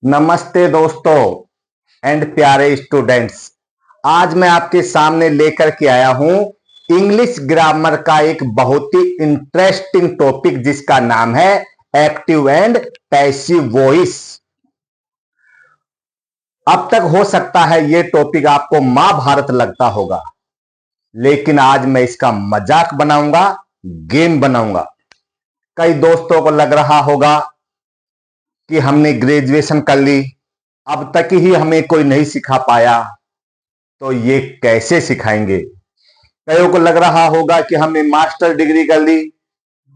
नमस्ते दोस्तों एंड प्यारे स्टूडेंट्स। आज मैं आपके सामने लेकर के आया हूं इंग्लिश ग्रामर का एक बहुत ही इंटरेस्टिंग टॉपिक जिसका नाम है एक्टिव एंड पैसिव वॉइस। अब तक हो सकता है यह टॉपिक आपको महाभारत लगता होगा, लेकिन आज मैं इसका मजाक बनाऊंगा, गेम बनाऊंगा। कई दोस्तों को लग रहा होगा कि हमने ग्रेजुएशन कर ली, अब तक ही हमें कोई नहीं सिखा पाया, तो ये कैसे सिखाएंगे। कईयों को लग रहा होगा कि हमने मास्टर डिग्री कर ली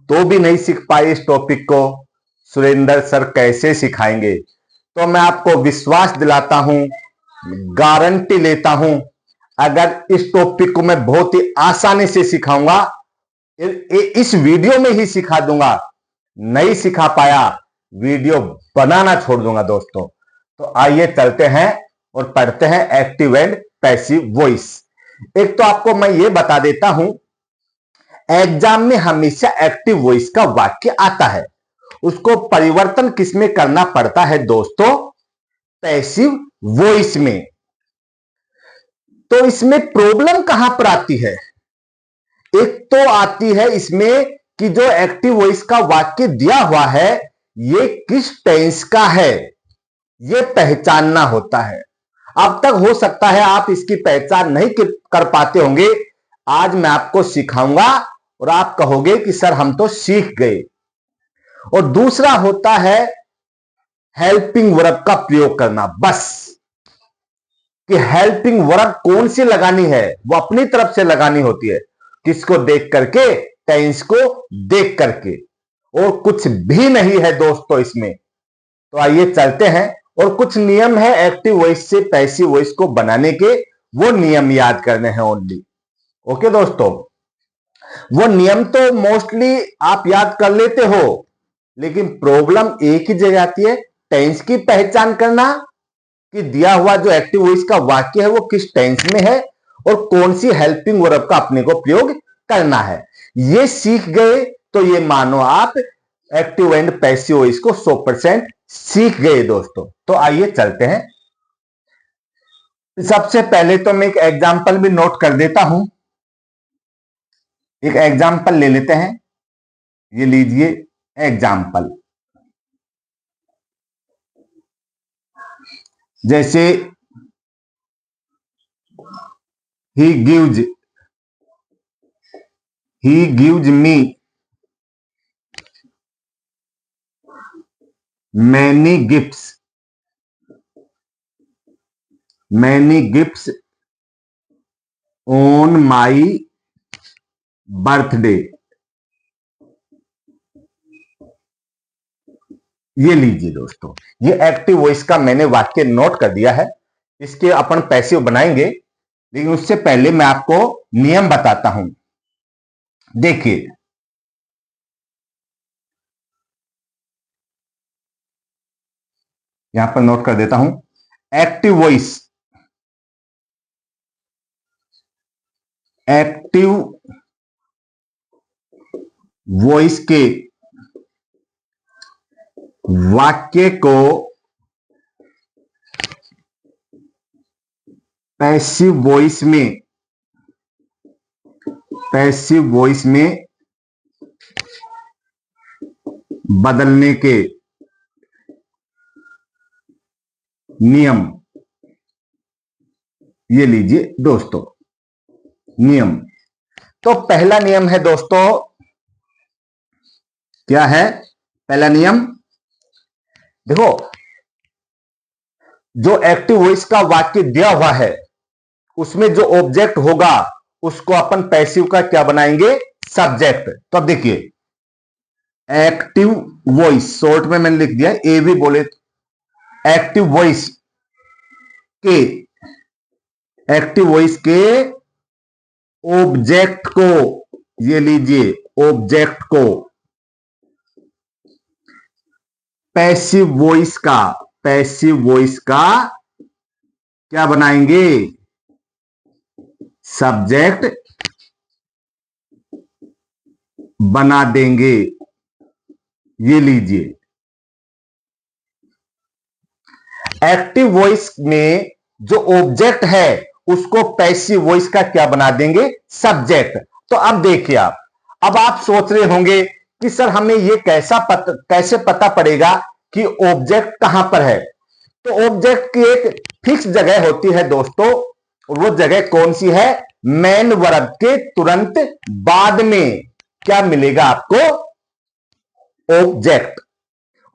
तो भी नहीं सीख पाए इस टॉपिक को, सुरेंद्र सर कैसे सिखाएंगे। तो मैं आपको विश्वास दिलाता हूं, गारंटी लेता हूं, अगर इस टॉपिक को मैं बहुत ही आसानी से सिखाऊंगा, इस वीडियो में ही सिखा दूंगा। नहीं सिखा पाया, वीडियो बनाना छोड़ दूंगा दोस्तों। तो आइए चलते हैं और पढ़ते हैं एक्टिव एंड पैसिव वॉइस। एक तो आपको मैं ये बता देता हूं, एग्जाम में हमेशा एक्टिव वॉइस का वाक्य आता है, उसको परिवर्तन किसमें करना पड़ता है दोस्तों? पैसिव वॉइस में। तो इसमें प्रॉब्लम कहां पर आती है? एक तो आती है इसमें कि जो एक्टिव वॉइस का वाक्य दिया हुआ है ये किस टेंस का है, ये पहचानना होता है। अब तक हो सकता है आप इसकी पहचान नहीं कर पाते होंगे, आज मैं आपको सिखाऊंगा और आप कहोगे कि सर हम तो सीख गए। और दूसरा होता है हेल्पिंग वर्ब का प्रयोग करना। बस कि हेल्पिंग वर्ब कौन सी लगानी है, वो अपनी तरफ से लगानी होती है। किसको देख करके? टेंस को देख करके, और कुछ भी नहीं है दोस्तों इसमें। तो आइए चलते हैं, और कुछ नियम है एक्टिव वॉइस से पैसिव वॉइस को बनाने के, वो नियम याद करने हैं ओनली। ओके दोस्तों, वो नियम तो मोस्टली आप याद कर लेते हो, लेकिन प्रॉब्लम एक ही जगह आती है, टेंस की पहचान करना कि दिया हुआ जो एक्टिव वॉइस का वाक्य है वो किस टेंस में है और कौन सी हेल्पिंग वर्ब का अपने को प्रयोग करना है। ये सीख गए तो ये मानो आप एक्टिव एंड पैसिव वॉइस को 100% सीख गए दोस्तों। तो आइए चलते हैं। सबसे पहले तो मैं एक एग्जांपल भी नोट कर देता हूं। एक एग्जांपल ले लेते हैं, ये लीजिए एग्जांपल। जैसे he gives me many gifts on my birthday। ये लीजिए दोस्तों, ये एक्टिव वॉइस का मैंने वाक्य नोट कर दिया है। इसके अपन पैसिव बनाएंगे, लेकिन उससे पहले मैं आपको नियम बताता हूं। देखिए, यहां पर नोट कर देता हूं, एक्टिव वॉइस के वाक्य को पैसिव वॉइस में बदलने के नियम। ये लीजिए दोस्तों नियम। तो पहला नियम है दोस्तों, क्या है पहला नियम? देखो, जो एक्टिव वॉइस का वाक्य दिया हुआ है उसमें जो ऑब्जेक्ट होगा उसको अपन पैसिव का क्या बनाएंगे? सब्जेक्ट। तो अब देखिए, एक्टिव वॉइस शॉर्ट में मैंने लिख दिया, ए भी बोले, एक्टिव वॉइस के ऑब्जेक्ट को, ये लीजिए ऑब्जेक्ट को पैसिव वॉइस का क्या बनाएंगे? सब्जेक्ट बना देंगे। ये लीजिए, एक्टिव वॉइस में जो ऑब्जेक्ट है उसको पैसिव वॉइस का क्या बना देंगे, सब्जेक्ट। तो अब देखिए अब आप सोच रहे होंगे कि सर हमें ये कैसे पता पड़ेगा कि ऑब्जेक्ट कहां पर है। तो ऑब्जेक्ट की एक फिक्स जगह होती है दोस्तों, और वो जगह कौन सी है, मेन वर्ब के तुरंत बाद में क्या मिलेगा आपको, ऑब्जेक्ट।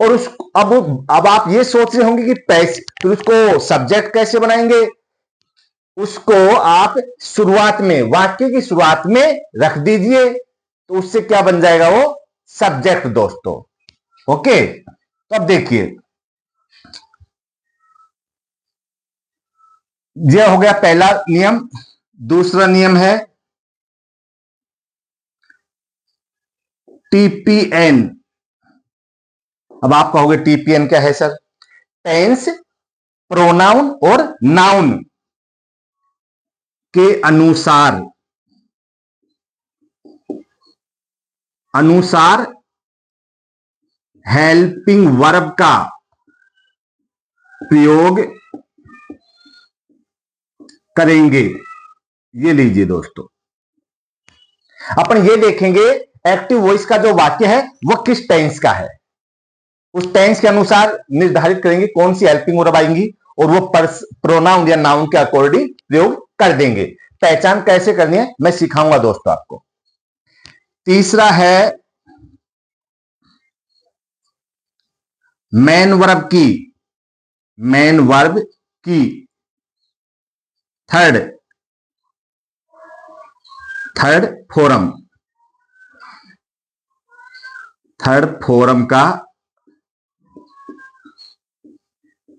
और उस अब आप ये सोच रहे होंगे कि तो उसको सब्जेक्ट कैसे बनाएंगे। उसको आप शुरुआत में, वाक्य की शुरुआत में रख दीजिए, तो उससे क्या बन जाएगा, वो सब्जेक्ट दोस्तों। ओके, तो अब देखिए, यह हो गया पहला नियम। दूसरा नियम है टीपीएन। अब आप कहोगे टीपीएन क्या है सर, टेंस, प्रोनाउन और नाउन के अनुसार हेल्पिंग वर्ब का प्रयोग करेंगे। ये लीजिए दोस्तों, अपन ये देखेंगे एक्टिव वॉइस का जो वाक्य है वो किस टेंस का है, उस टेंस के अनुसार निर्धारित करेंगे कौन सी हेल्पिंग वर्ब आएंगी, और वो प्रोनाउन या नाउन के अकॉर्डिंग प्रयोग कर देंगे। पहचान कैसे करनी है मैं सिखाऊंगा दोस्तों आपको। तीसरा है मेन वर्ब की थर्ड फोरम का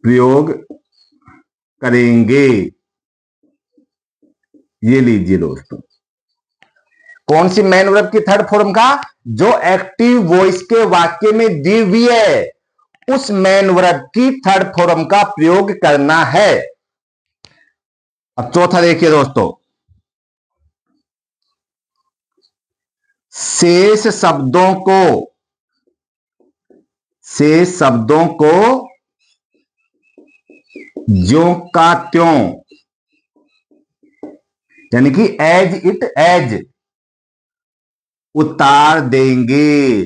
प्रयोग करेंगे। ये लीजिए दोस्तों, कौन सी मेन वर्ब की थर्ड फॉर्म का, जो एक्टिव वॉइस के वाक्य में दी हुई है उस मेन वर्ब की थर्ड फॉर्म का प्रयोग करना है। अब चौथा देखिए दोस्तों, शेष शब्दों को ज्यों का त्यों, यानी कि एज इट एज उतार देंगे।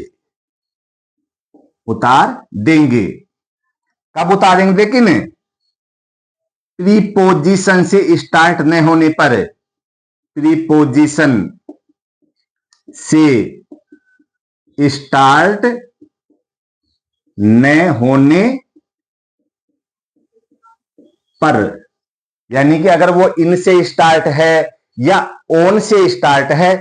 कब उतारेंगे, लेकिन प्रीपोजिशन से स्टार्ट न होने पर, प्रीपोजिशन से स्टार्ट न होने पर, यानी कि अगर वो इन से स्टार्ट है या ऑन से स्टार्ट है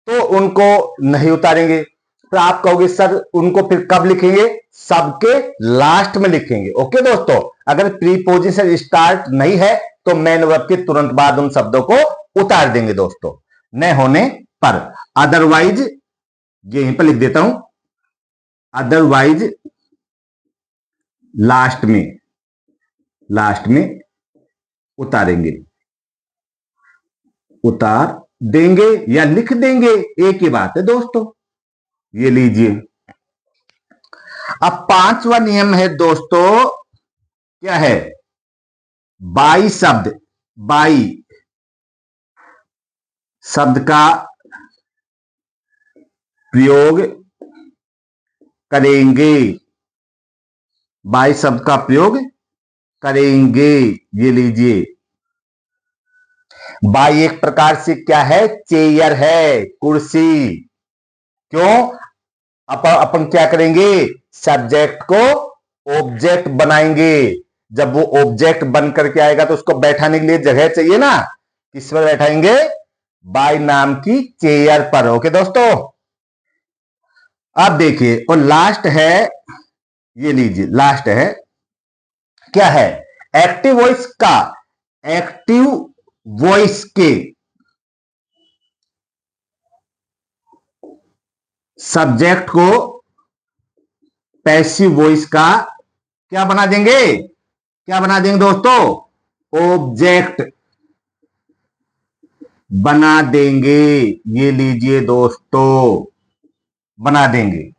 तो उनको नहीं उतारेंगे। तो आप कहोगे सर उनको फिर कब लिखेंगे, सबके लास्ट में लिखेंगे। ओके दोस्तों, अगर प्रीपोजिशन स्टार्ट नहीं है तो मेन वर्ब के तुरंत बाद उन शब्दों को उतार देंगे दोस्तों, न होने पर। अदरवाइज, यहीं पर लिख देता हूं, अदरवाइज लास्ट में उतार देंगे या लिख देंगे, एक ही बात है दोस्तों। ये लीजिए, अब पांचवा नियम है दोस्तों, क्या है, बाई शब्द का प्रयोग करेंगे। बाई शब्द का प्रयोग करेंगे। ये लीजिए, बाई एक प्रकार से क्या है, चेयर है, कुर्सी। क्यों, अपन क्या करेंगे, सब्जेक्ट को ऑब्जेक्ट बनाएंगे। जब वो ऑब्जेक्ट बन करके आएगा तो उसको बैठाने के लिए जगह चाहिए ना, किस पर बैठाएंगे, बाई नाम की चेयर पर। ओके दोस्तों, अब देखिए, और लास्ट है, ये लीजिए, लास्ट है, क्या है, एक्टिव वॉइस के सब्जेक्ट को पैसिव वॉइस का क्या बना देंगे, दोस्तों, ऑब्जेक्ट बना देंगे। ये लीजिए दोस्तों, बना देंगे।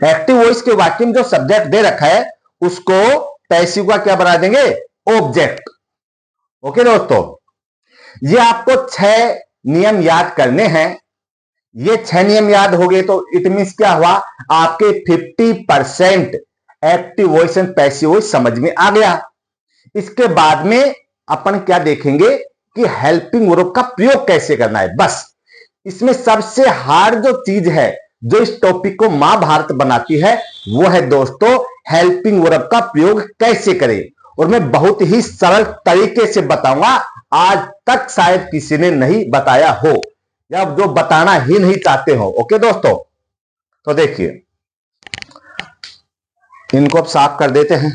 एक्टिव वॉइस के वाक्य में जो सब्जेक्ट दे रखा है उसको पैसिव का क्या बना देंगे, ऑब्जेक्ट। ओके दोस्तों, ये आपको 6 नियम याद करने हैं। ये 6 नियम याद हो गए तो इट मींस क्या हुआ, आपके 50% active voice and passive voice समझ में आ गया। इसके बाद में अपन क्या देखेंगे कि हेल्पिंग वर्ब का प्रयोग कैसे करना है। बस इसमें सबसे हार्ड जो चीज है जो इस टॉपिक को महाभारत बनाती है वो है दोस्तों हेल्पिंग वर्ब का प्रयोग कैसे करें। और मैं बहुत ही सरल तरीके से बताऊंगा, आज तक शायद किसी ने नहीं बताया हो या जो बताना ही नहीं चाहते हो। ओके दोस्तों, तो देखिए इनको अब साफ कर देते हैं।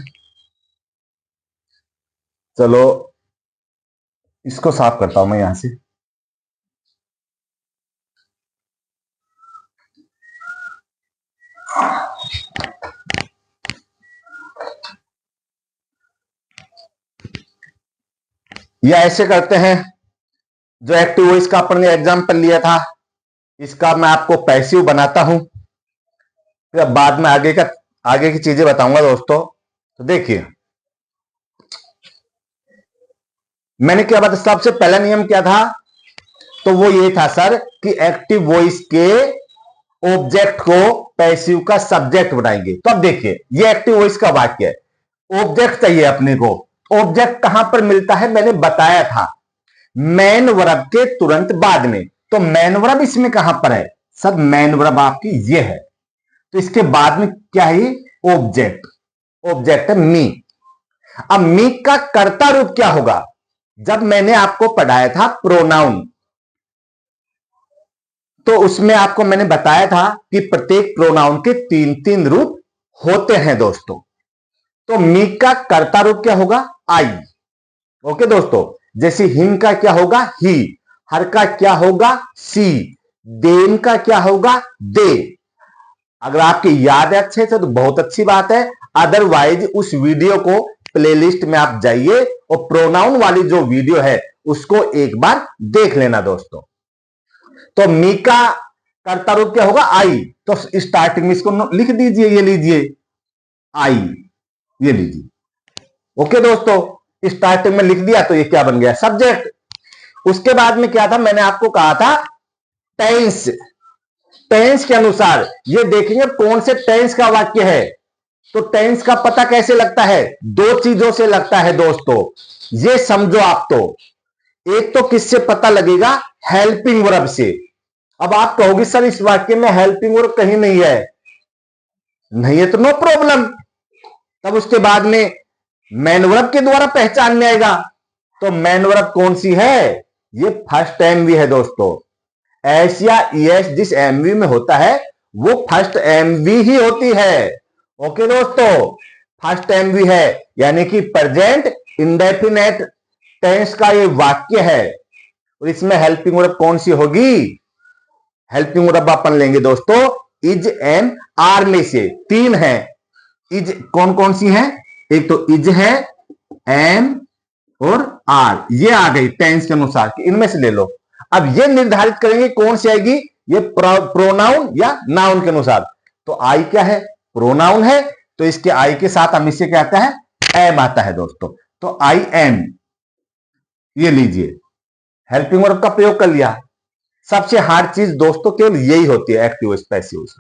चलो इसको साफ करता हूं मैं यहां से। या ऐसे करते हैं, जो एक्टिव वॉइस का अपन ने एग्जाम्पल लिया था इसका मैं आपको पैसिव बनाता हूं, फिर बाद में आगे की चीजें बताऊंगा दोस्तों। तो देखिए मैंने क्या बताया, सबसे पहला नियम क्या था, तो वो ये था सर कि एक्टिव वॉइस के ऑब्जेक्ट को पैसिव का सब्जेक्ट बनाएंगे। तो अब देखिए ये एक्टिव वॉइस का वाक्य है, ऑब्जेक्ट चाहिए अपने को। ऑब्जेक्ट कहां पर मिलता है मैंने बताया था, मैन वर्ब के तुरंत बाद में। तो मैन वर्ब इसमें कहां पर है, सब मैन वर्ब आपकी ये है, तो इसके बाद में क्या है, ऑब्जेक्ट। ऑब्जेक्ट है मी। अब मी का कर्ता रूप क्या होगा, जब मैंने आपको पढ़ाया था प्रोनाउन तो उसमें आपको मैंने बताया था कि प्रत्येक प्रोनाउन के 3-3 रूप होते हैं दोस्तों। तो मी का कर्ता रूप क्या होगा, आई। ओके दोस्तों, जैसे हिम का क्या होगा, ही। हर का क्या होगा, सी। देम का क्या होगा, दे। अगर आपकी याद है अच्छे से तो बहुत अच्छी बात है, अदरवाइज उस वीडियो को प्लेलिस्ट में आप जाइए और प्रोनाउन वाली जो वीडियो है उसको एक बार देख लेना दोस्तों। तो मी का कर्ता रूप क्या होगा, आई। तो स्टार्टिंग में इसको लिख दीजिए, ये लीजिए आई, ये लीजिए। ओके दोस्तों, स्टार्टिंग में लिख दिया तो ये क्या बन गया, सब्जेक्ट। उसके बाद में क्या था, मैंने आपको कहा था टेंस। टेंस के अनुसार ये देखेंगे कौन से टेंस का वाक्य है। तो टेंस का पता कैसे लगता है, 2 चीजों से लगता है दोस्तों, ये समझो आप। तो एक तो किससे पता लगेगा, हेल्पिंग वर्ब से। अब आप कहोगे सर इस वाक्य में हेल्पिंग वर्ब कहीं नहीं है, नहीं है तो नो प्रॉब्लम, तब उसके बाद में मैन वर्ब के द्वारा पहचान में आएगा। तो मैन वर्ब कौन सी है, ये फर्स्ट एमवी है दोस्तों। एस या ईएस जिस एमवी में होता है वो फर्स्ट एमवी ही होती है। ओके दोस्तों, फर्स्ट एमवी है, यानी कि प्रेजेंट इंडेफिनेट टेंस का ये वाक्य है। और इसमें हेल्पिंग वर्ब कौन सी होगी, हेल्पिंग वर्ब अपन लेंगे दोस्तों इज एंड आर में से 3 है। इज कौन कौन सी है, एक तो इज है, एम और आर, ये आ गई टेंस के अनुसार कि इनमें से ले लो। अब ये निर्धारित करेंगे कौन सी आएगी, ये प्रोनाउन या नाउन के अनुसार। तो आई क्या है, प्रोनाउन है, तो इसके आई के साथ हम इससे क्या आता है, एम आता है दोस्तों। तो आई एम, ये लीजिए हेल्पिंग वर्ब का प्रयोग कर लिया। सबसे हार्ड चीज दोस्तों केवल यही होती है एक्टिव वॉइस पैसिव वॉइस।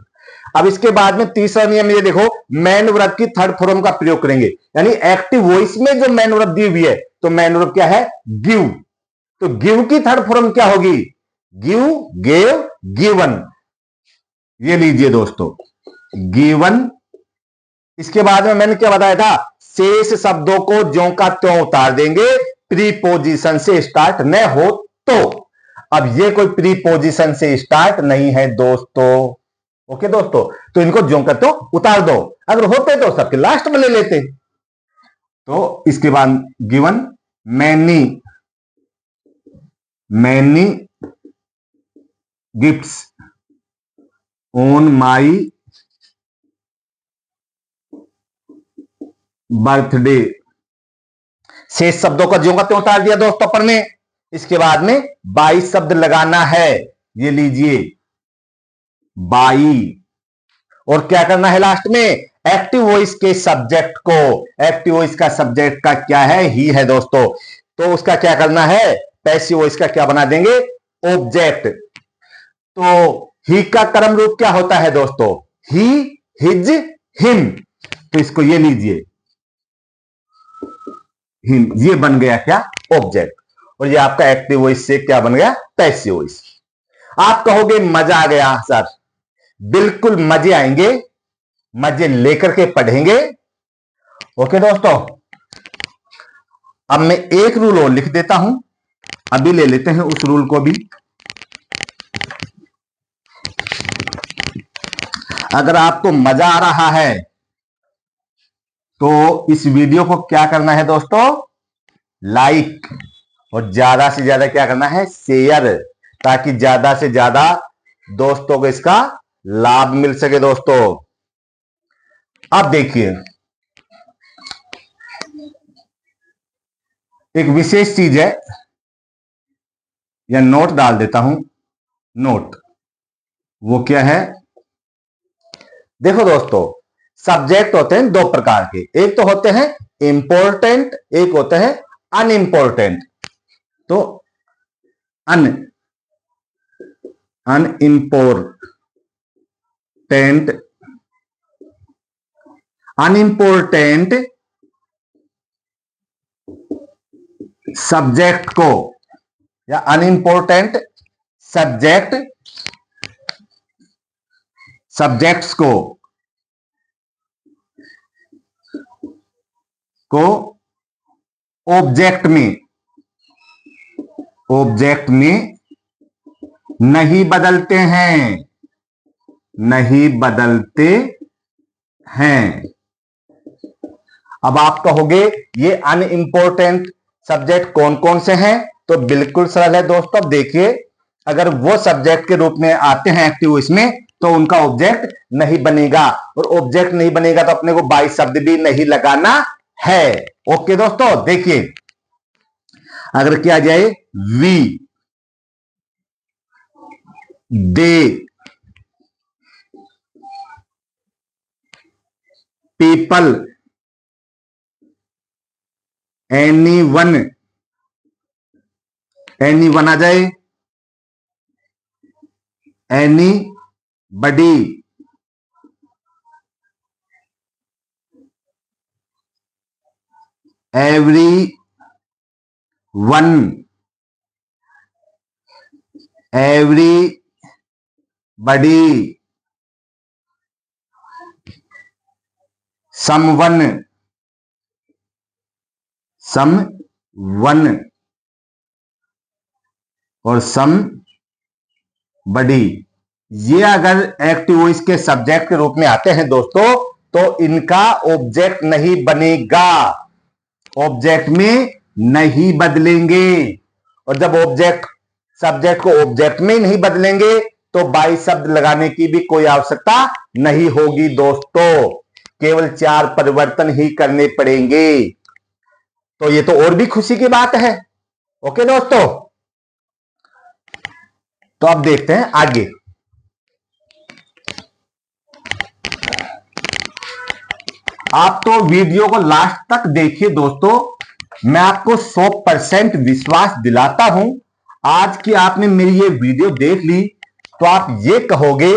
अब इसके बाद में तीसरा नियम ये देखो, मैन वर्ब की थर्ड फॉर्म का प्रयोग करेंगे, यानी एक्टिव वॉइस में जो मैन वर्ब दी हुई है तो मैन वर्ब क्या है, गिव। तो गिव की थर्ड फॉर्म क्या होगी, गिव, गेव, गिवन, ये लीजिए दोस्तों गिवन। इसके बाद में मैंने क्या बताया था, शेष शब्दों को ज्यों का त्यों उतार देंगे, प्रीपोजिशन से स्टार्ट न हो तो। अब ये कोई प्रीपोजिशन से स्टार्ट नहीं है दोस्तों। ओके दोस्तों, तो इनको ज्यों का त्यों उतार दो, अगर होते तो सबके लास्ट में ले लेते। तो इसके बाद given many, many gifts on my birthday. शेष शब्दों का ज्यों का त्यों उतार दिया दोस्तों अपन ने। इसके बाद में 22 शब्द लगाना है, ये लीजिए 22, और क्या करना है लास्ट में, एक्टिव वॉइस के सब्जेक्ट को, एक्टिव वॉइस का सब्जेक्ट का क्या है, ही है दोस्तों, तो उसका क्या करना है, पैसिव वॉइस का क्या बना देंगे, ऑब्जेक्ट। तो ही का कर्म रूप क्या होता है दोस्तों, ही, हिज, हिम, तो इसको ये लीजिए, हिम, ये बन गया क्या, ऑब्जेक्ट, और ये आपका एक्टिव वॉइस से क्या बन गया, पैसिव वॉइस। आप कहोगे मजा आ गया सर, बिल्कुल मजे आएंगे, मजे लेकर के पढ़ेंगे। ओके दोस्तों, अब मैं एक रूल और लिख देता हूं, अभी ले लेते हैं उस रूल को भी। अगर आपको मजा आ रहा है तो इस वीडियो को क्या करना है दोस्तों, लाइक, और ज्यादा से ज्यादा क्या करना है, शेयर, ताकि ज्यादा से ज्यादा दोस्तों को इसका लाभ मिल सके दोस्तों। अब देखिए, एक विशेष चीज है, या नोट डाल देता हूं, नोट, वो क्या है, देखो दोस्तों, सब्जेक्ट होते हैं दो प्रकार के, एक तो होते हैं इंपॉर्टेंट, एक होते हैं अनइंपॉर्टेंट। तो अनइंपॉर्टेंट, अनइंपॉर्टेंट सब्जेक्ट को, या अनइंपॉर्टेंट सब्जेक्ट, सब्जेक्ट्स को ऑब्जेक्ट में नहीं बदलते हैं, नहीं बदलते हैं। अब आप कहोगे ये अनइंपॉर्टेंट सब्जेक्ट कौन कौन से हैं, तो बिल्कुल सरल है दोस्तों। देखिए, अगर वो सब्जेक्ट के रूप में आते हैं एक्टिव वॉइस में, तो उनका ऑब्जेक्ट नहीं बनेगा, और ऑब्जेक्ट नहीं बनेगा तो अपने को बाई शब्द भी नहीं लगाना है। ओके दोस्तों, देखिए, अगर किया जाए we, they, people, anyone, anyone आ जाए, anybody, everyone, everybody, someone, someone, और सम बडी, ये अगर एक्टिव वॉइस के सब्जेक्ट के रूप में आते हैं दोस्तों, तो इनका ऑब्जेक्ट नहीं बनेगा, ऑब्जेक्ट में नहीं बदलेंगे। और जब ऑब्जेक्ट, सब्जेक्ट को ऑब्जेक्ट में नहीं बदलेंगे, तो बाई शब्द लगाने की भी कोई आवश्यकता नहीं होगी दोस्तों, केवल 4 परिवर्तन ही करने पड़ेंगे। तो ये तो और भी खुशी की बात है। ओके दोस्तों, तो अब देखते हैं आगे। आप तो वीडियो को लास्ट तक देखिए दोस्तों, मैं आपको 100% विश्वास दिलाता हूं, आज की आपने मेरी ये वीडियो देख ली तो आप ये कहोगे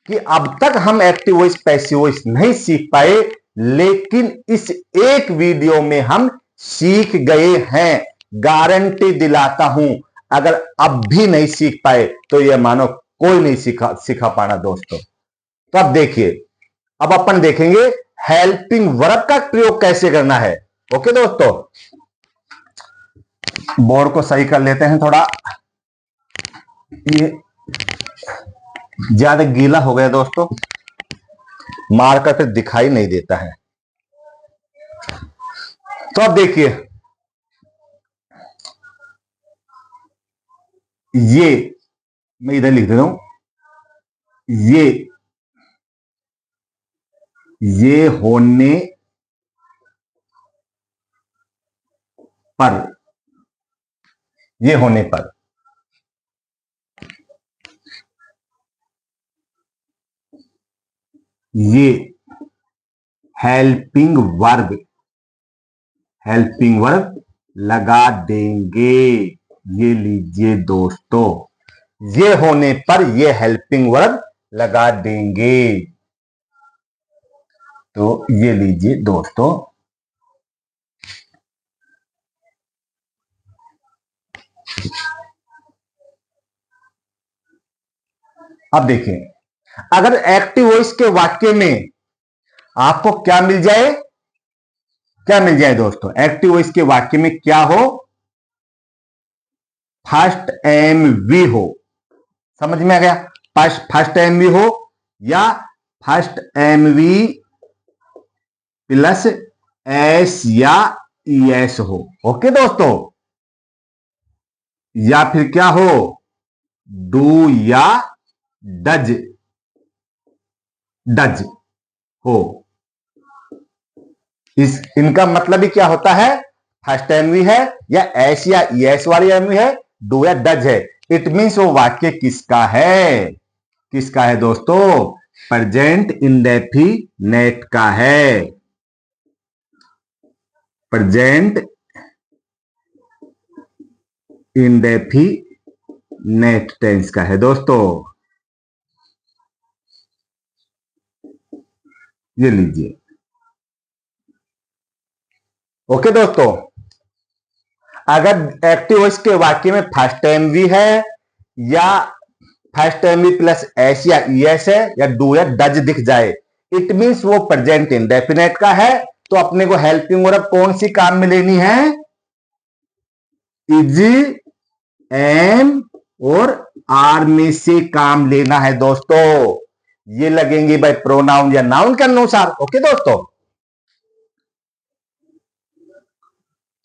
कि अब तक हम एक्टिव वॉइस पैसिव वॉइस नहीं सीख पाए, लेकिन इस एक वीडियो में हम सीख गए हैं। गारंटी दिलाता हूं, अगर अब भी नहीं सीख पाए तो यह मानो कोई नहीं सिखा पाना दोस्तों। तो अब देखिए, अब अपन देखेंगे हेल्पिंग वर्ब का प्रयोग कैसे करना है। ओके दोस्तों, बोर्ड को सही कर लेते हैं थोड़ा, ये ज्यादा गीला हो गया दोस्तों, मार्कर फिर दिखाई नहीं देता है। तो अब देखिए, ये मैं इधर लिख देता हूं, ये होने पर, ये होने पर, ये हेल्पिंग वर्ब, हेल्पिंग वर्ब लगा देंगे। ये लीजिए दोस्तों, ये होने पर ये हेल्पिंग वर्ब लगा देंगे। तो ये लीजिए दोस्तों, अब देखिए, अगर एक्टिव वॉइस के वाक्य में आपको क्या मिल जाए, क्या मिल जाए दोस्तों, एक्टिव वॉइस के वाक्य में क्या हो, फर्स्ट एम वी हो, समझ में आ गया, फर्स्ट एम वी हो या first M V plus S या ईएस हो। ओके दोस्तों, या फिर क्या हो, डू या डज, डज हो। इनका मतलब ही क्या होता है, फर्स्ट एमवी है या एस या ईएस वाली एमवी है, डू या डज है। इट मीन्स वो वाक्य किसका है, किसका है दोस्तों, प्रेजेंट इंडेफिनेट का है, प्रेजेंट इंडेफिनेट टेंस का है दोस्तों। ये लीजिए, ओके दोस्तों, अगर एक्टिव वॉइस के वाक्य में फर्स्ट एमवी है या फर्स्ट एमवी प्लस एस या ईएस है या डू या डज दिख जाए, इट मींस वो प्रेजेंट इंडेफिनेट का है। तो अपने को हेल्पिंग वर्ब कौन सी काम में लेनी है, इज, एम और आर में से काम लेना है दोस्तों। ये लगेंगे भाई प्रोनाउन या नाउन के अनुसार। ओके दोस्तों,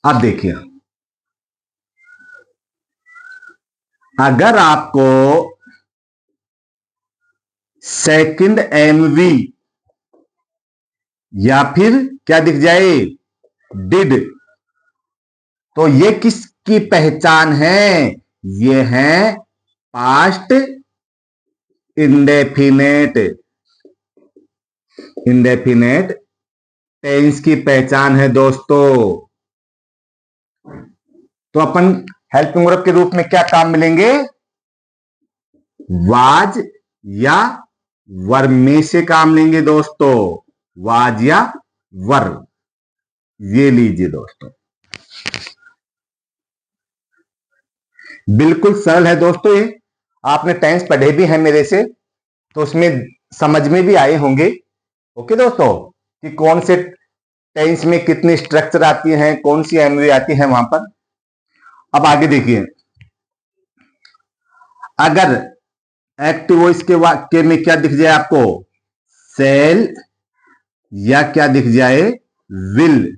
अब देखिए, अगर आपको सेकंड एमवी या फिर क्या दिख जाए, डिड, तो ये किसकी पहचान है, ये है पास्ट इंडेफिनेट, इंडेफिनेट टेंस की पहचान है दोस्तों। तो अपन हेल्पिंग वर्ब के रूप में क्या काम मिलेंगे, वाज या वर में से काम लेंगे दोस्तों, वाज या वर। ये लीजिए दोस्तों, बिल्कुल सरल है दोस्तों। ये आपने टेंस पढ़े भी हैं मेरे से, तो उसमें समझ में भी आए होंगे। ओके दोस्तों, कि कौन से टेंस में कितनी स्ट्रक्चर आती है, कौन सी एमवी आती है वहां पर। अब आगे देखिए, अगर एक्टिव वॉइस के वाक्य में क्या दिख जाए आपको, सेल या क्या दिख जाए, विल,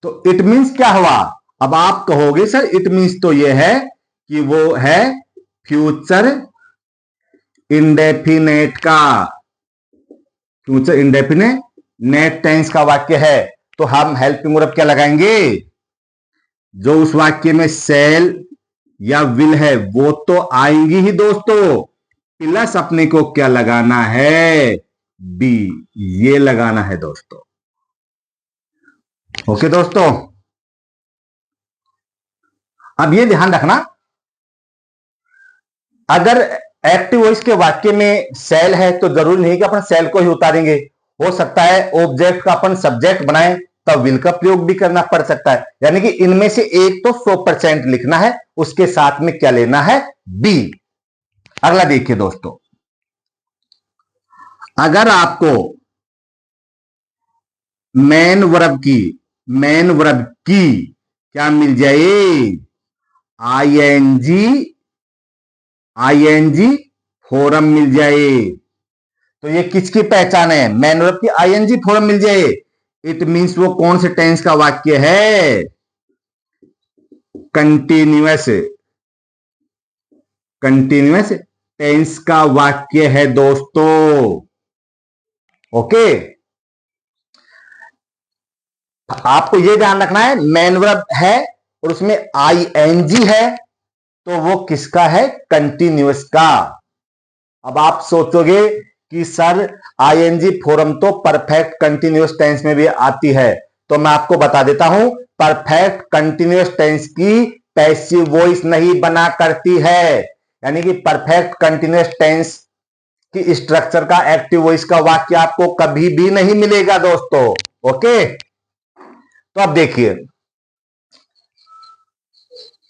तो इट मींस क्या हुआ। अब आप कहोगे सर इट मींस तो यह है कि वो है फ्यूचर इंडेफिनेट का, फ्यूचर इंडेफिनेट नेट टेंस का वाक्य है। तो हम हेल्पिंग वर्ब क्या लगाएंगे, जो उस वाक्य में सेल या विल है वो तो आएंगी ही दोस्तों, प्लस अपने को क्या लगाना है, बी, ये लगाना है दोस्तों। ओके दोस्तों, अब ये ध्यान रखना, अगर एक्टिव वॉइस के वाक्य में सेल है तो जरूरी नहीं कि अपन सेल को ही उतारेंगे, हो सकता है ऑब्जेक्ट का अपन सब्जेक्ट बनाएं तब विल का प्रयोग भी करना पड़ सकता है। यानी कि इनमें से एक तो 100% लिखना है, उसके साथ में क्या लेना है, बी। अगला देखिए दोस्तों, अगर आपको मेन वर्ब की क्या मिल जाए, आईएनजी फॉर्म मिल जाए, तो ये किसकी पहचान है, मेन वर्ब की आईएनजी फॉर्म मिल जाए, इट मींस वो कौन से टेंस का वाक्य है, कंटिन्यूअस, कंटिन्यूअस टेंस का वाक्य है दोस्तों। ओके, आपको यह ध्यान रखना है, मेन वर्ब है और उसमें आईएनजी है, तो वो किसका है, कंटिन्यूअस का। अब आप सोचोगे कि सर आईएनजी फॉर्म तो परफेक्ट कंटिन्यूअस टेंस में भी आती है, तो मैं आपको बता देता हूं, परफेक्ट कंटिन्यूअस टेंस की पैसिव वॉइस नहीं बना करती है। यानी कि परफेक्ट कंटिन्यूअस टेंस की स्ट्रक्चर का एक्टिव वॉइस का वाक्य आपको कभी भी नहीं मिलेगा दोस्तों। ओके, तो अब देखिए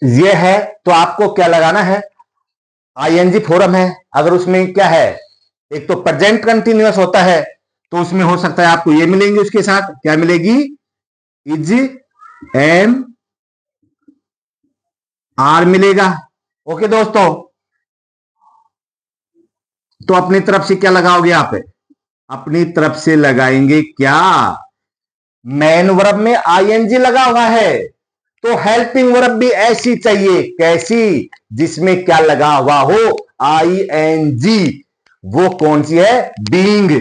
ये है, तो आपको क्या लगाना है, आईएनजी फॉर्म है, अगर उसमें क्या है, एक तो प्रेजेंट कंटिन्यूअस होता है, तो उसमें हो सकता है आपको ये मिलेंगे, उसके साथ क्या मिलेगी, इज एम आर मिलेगा। ओके दोस्तों, तो अपनी तरफ से क्या लगाओगे आप, अपनी तरफ से लगाएंगे क्या, मेन वर्ब में आईएनजी लगा हुआ है, तो हेल्पिंग वर्ब भी ऐसी चाहिए, कैसी, जिसमें क्या लगा हुआ हो, आईएनजी। वो कौन सी है, बीइंग,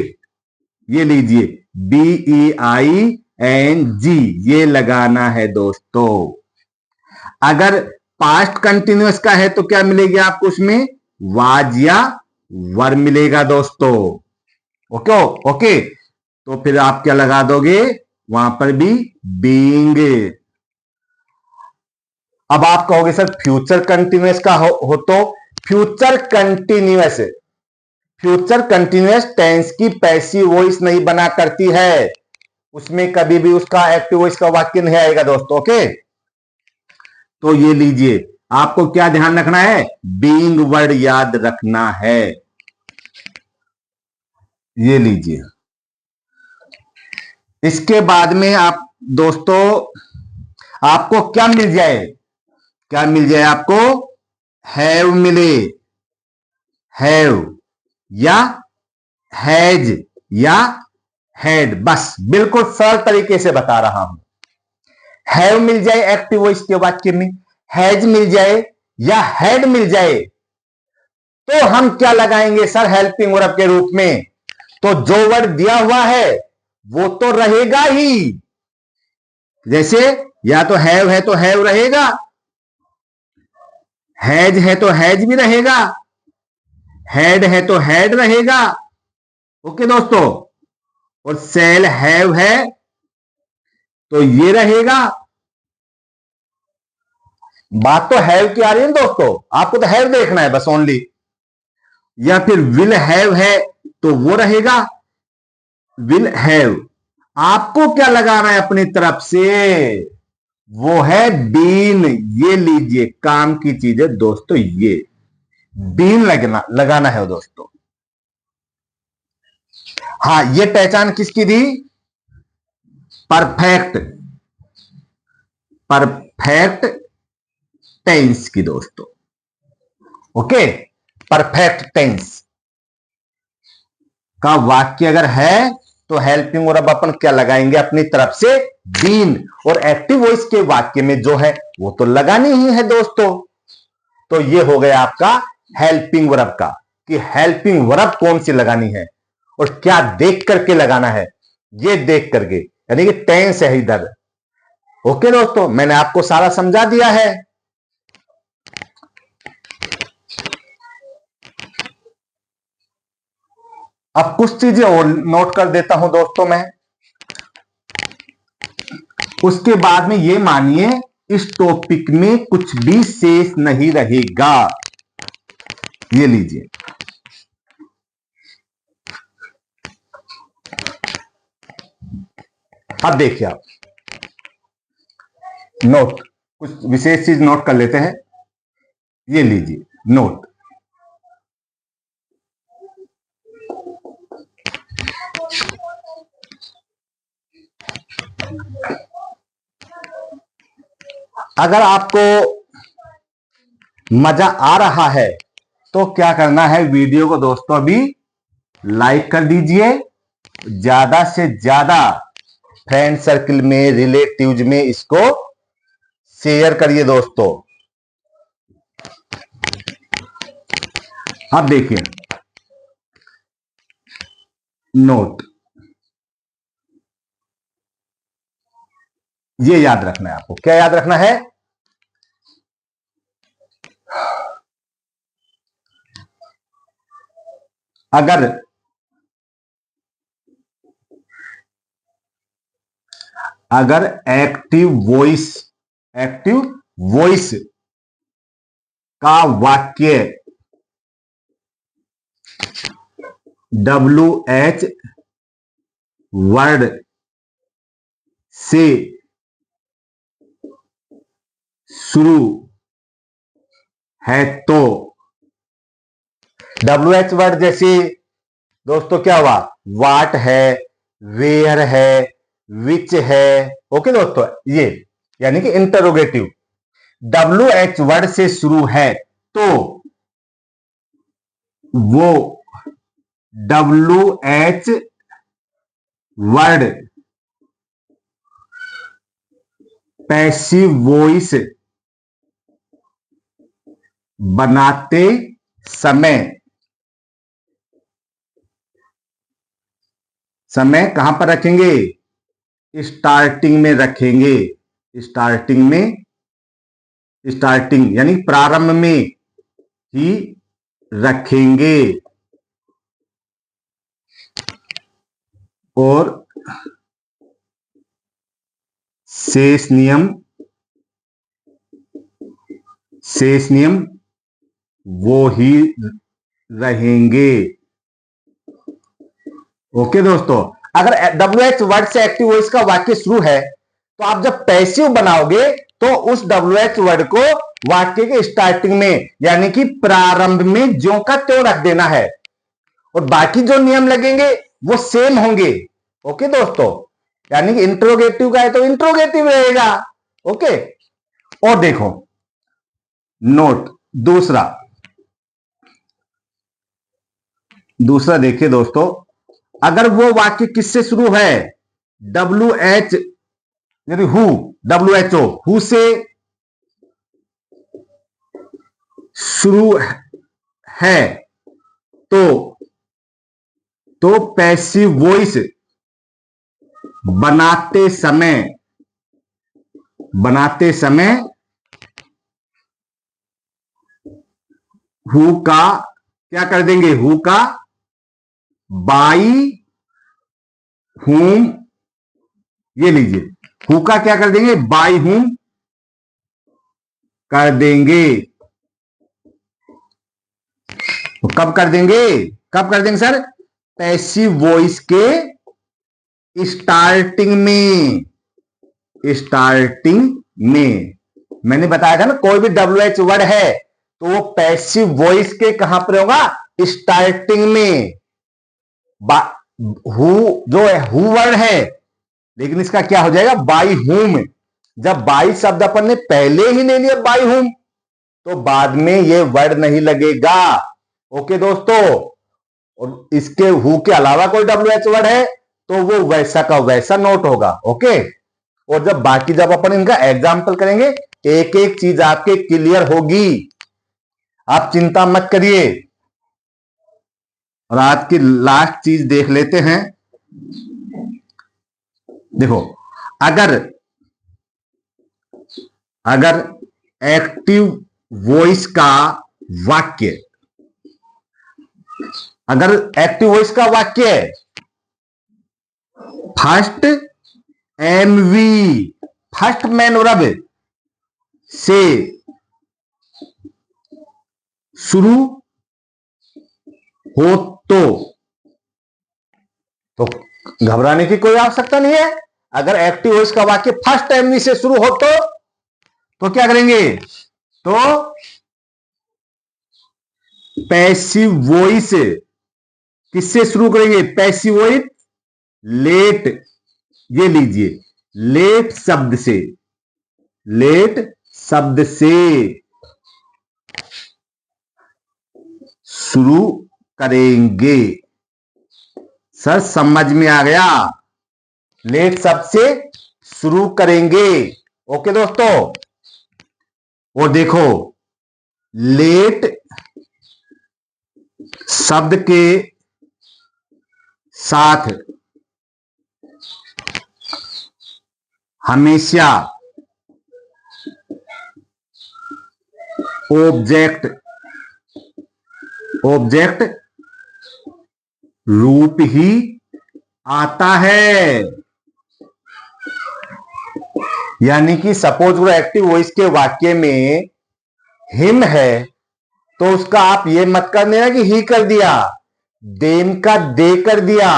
ये लीजिए BEING, ये लगाना है दोस्तों। अगर पास्ट कंटिन्यूअस का है तो क्या मिलेगी आपको उसमें, वाज या वर मिलेगा दोस्तों। ओके ओके, तो फिर आप क्या लगा दोगे, वहां पर भी बीइंग। अब आप कहोगे सर फ्यूचर कंटिन्यूअस का हो तो फ्यूचर कंटिन्यूअस टेंस की पैसिव वॉइस नहीं बना करती है, उसमें कभी भी उसका एक्टिव वॉइस का वाक्य नहीं आएगा दोस्तों। ओके, तो ये लीजिए, आपको क्या ध्यान रखना है, बीइंग वर्ड याद रखना है। ये लीजिए, इसके बाद में आप दोस्तों आपको क्या मिल जाए, क्या मिल जाए आपको, हैव मिले, हैव या हैज या हैड, बस बिल्कुल सरल तरीके से बता रहा हूं। हैव मिल जाए एक्टिव वॉइस के वाक्य में, हैज मिल जाए या हैड मिल जाए, तो हम क्या लगाएंगे सर हेल्पिंग वर्ब के रूप में, तो जो वर्ड दिया हुआ है वो तो रहेगा ही, जैसे या तो हैव रहेगा, हैज है तो हैज भी रहेगा, हैड है तो हैड रहेगा। ओके दोस्तों, और सेल हैव है तो ये रहेगा। बात तो हैव की आ रही है दोस्तों, आपको तो हैव देखना है बस ओनली, या फिर विल हैव है तो वो रहेगा, विल हैव। आपको क्या लगाना है अपनी तरफ से, वो है बीन। ये लीजिए काम की चीज है दोस्तों, ये बीन लगाना है दोस्तों। हाँ, ये पहचान किसकी दी, परफेक्ट, परफेक्ट टेंस की दोस्तों। ओके, परफेक्ट टेंस का वाक्य अगर है तो हेल्पिंग वर्ब अपन क्या लगाएंगे अपनी तरफ से, बीन, और एक्टिव वॉइस के वाक्य में जो है वो तो लगानी ही है दोस्तों। तो ये हो गया आपका हेल्पिंग वर्ब का, कि हेल्पिंग वर्ब कौन सी लगानी है और क्या देख करके लगाना है, ये देख करके, यानी कि टेंस है इधर। ओके दोस्तों, मैंने आपको सारा समझा दिया है। अब कुछ चीजें और नोट कर देता हूं दोस्तों मैं, उसके बाद में ये मानिए इस टॉपिक में कुछ भी शेष नहीं रहेगा। ये लीजिए, अब देखिए आप नोट, कुछ विशेष चीज नोट कर लेते हैं। ये लीजिए नोट, अगर आपको मजा आ रहा है तो क्या करना है, वीडियो को दोस्तों अभी लाइक कर दीजिए, ज्यादा से ज्यादा फ्रेंड सर्किल में, रिलेटिव्स में इसको शेयर करिए दोस्तों। अब देखिए नोट, ये याद रखना है आपको, क्या याद रखना है, अगर अगर एक्टिव वॉइस का वाक्य WH वर्ड से शुरू है तो WH वर्ड जैसे दोस्तों क्या हुआ, वाट है, वेयर है, विच है। ओके दोस्तों, ये यानी कि इंटरोगेटिव WH वर्ड से शुरू है तो वो WH वर्ड पैसिव वॉइस बनाते समय कहां पर रखेंगे, स्टार्टिंग में रखेंगे। स्टार्टिंग यानी प्रारंभ में ही रखेंगे। और शेष नियम वो ही रहेंगे। ओके दोस्तों, अगर WH वर्ड से एक्टिव वॉइस का वाक्य शुरू है तो आप जब पैसिव बनाओगे तो उस WH वर्ड को वाक्य के स्टार्टिंग में यानी कि प्रारंभ में ज्यों का त्यों रख देना है और बाकी जो नियम लगेंगे वो सेम होंगे। ओके दोस्तों, यानी कि इंट्रोगेटिव का है तो इंट्रोगेटिव रहेगा। ओके, और देखो नोट दूसरा देखिए दोस्तों, अगर वो वाक्य किससे शुरू है, WH यानी WHO से शुरू है तो पैसिव वॉइस बनाते समय हु का क्या कर देंगे, हु का बाई हुम, ये लीजिए, हु का क्या कर देंगे, बाई हुम कर देंगे। तो कब कर देंगे सर, पैसिव वॉइस के स्टार्टिंग में। मैंने बताया था ना, कोई भी WH वर्ड है तो वो पैसिव वॉइस के कहां पर होगा, स्टार्टिंग में। हु जो है हु वर्ड है, लेकिन इसका क्या हो जाएगा, बाई हुम। जब बाई शब्द अपन ने पहले ही ले लिया बाई हुम तो बाद में ये वर्ड नहीं लगेगा। ओके दोस्तों, और इसके हु के अलावा कोई WH वर्ड है तो वो वैसा का वैसा नोट होगा। ओके, और जब अपन इनका एग्जाम्पल करेंगे एक एक चीज आपके क्लियर होगी, आप चिंता मत करिए। और आज की लास्ट चीज देख लेते हैं। देखो, अगर एक्टिव वॉइस का वाक्य, फर्स्ट फर्स्ट मैन वर्ब से शुरू हो तो घबराने की कोई आवश्यकता नहीं है। अगर एक्टिव वॉइस का वाक्य फर्स्ट MV से शुरू हो तो क्या करेंगे, तो पैसिव वॉइस किससे शुरू करेंगे, पैसिव वॉइस लेट, ये लीजिए, लेट शब्द से शुरू करेंगे। सर समझ में आ गया, लेट शब्द से शुरू करेंगे। ओके दोस्तों, और देखो लेट शब्द के साथ हमेशा ऑब्जेक्ट रूप ही आता है। यानी कि सपोज वो एक्टिव वॉइस के वाक्य में हिम है तो उसका आप ये मत कर देना कि ही कर दिया, देम का दे कर दिया,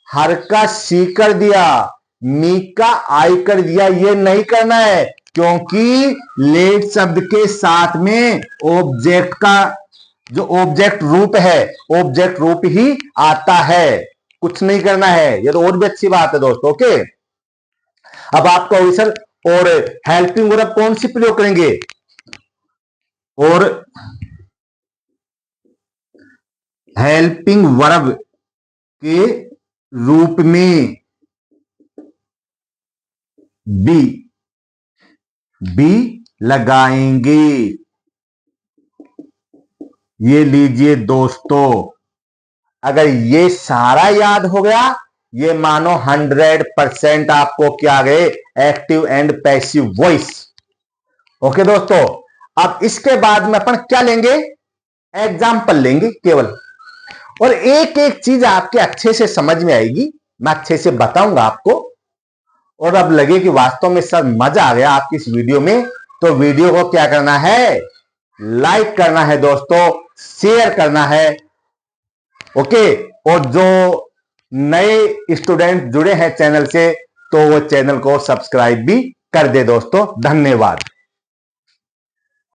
हर का सी कर दिया, मी का आई कर दिया, ये नहीं करना है, क्योंकि लेट शब्द के साथ में ऑब्जेक्ट का जो ऑब्जेक्ट रूप है, ऑब्जेक्ट रूप ही आता है, कुछ नहीं करना है। ये तो और भी अच्छी बात है दोस्तों। ओके, अब आपका ऑफिसर और हेल्पिंग वर्ब कौन सी प्रयोग करेंगे, और हेल्पिंग वर्ब के रूप में बी लगाएंगे। ये लीजिए दोस्तों, अगर ये सारा याद हो गया, ये मानो 100% आपको क्या आ गए, active and passive voice. Okay दोस्तों, अब इसके बाद में अपन क्या लेंगे, एग्जाम्पल लेंगे केवल, और एक एक चीज आपके अच्छे से समझ में आएगी, मैं अच्छे से बताऊंगा आपको। और अब लगे कि वास्तव में सर मजा आ गया आपकी इस वीडियो में, तो वीडियो को क्या करना है, लाइक करना है दोस्तों, शेयर करना है। ओके, और जो नए स्टूडेंट जुड़े हैं चैनल से, तो वो चैनल को सब्सक्राइब भी कर दे दोस्तों। धन्यवाद।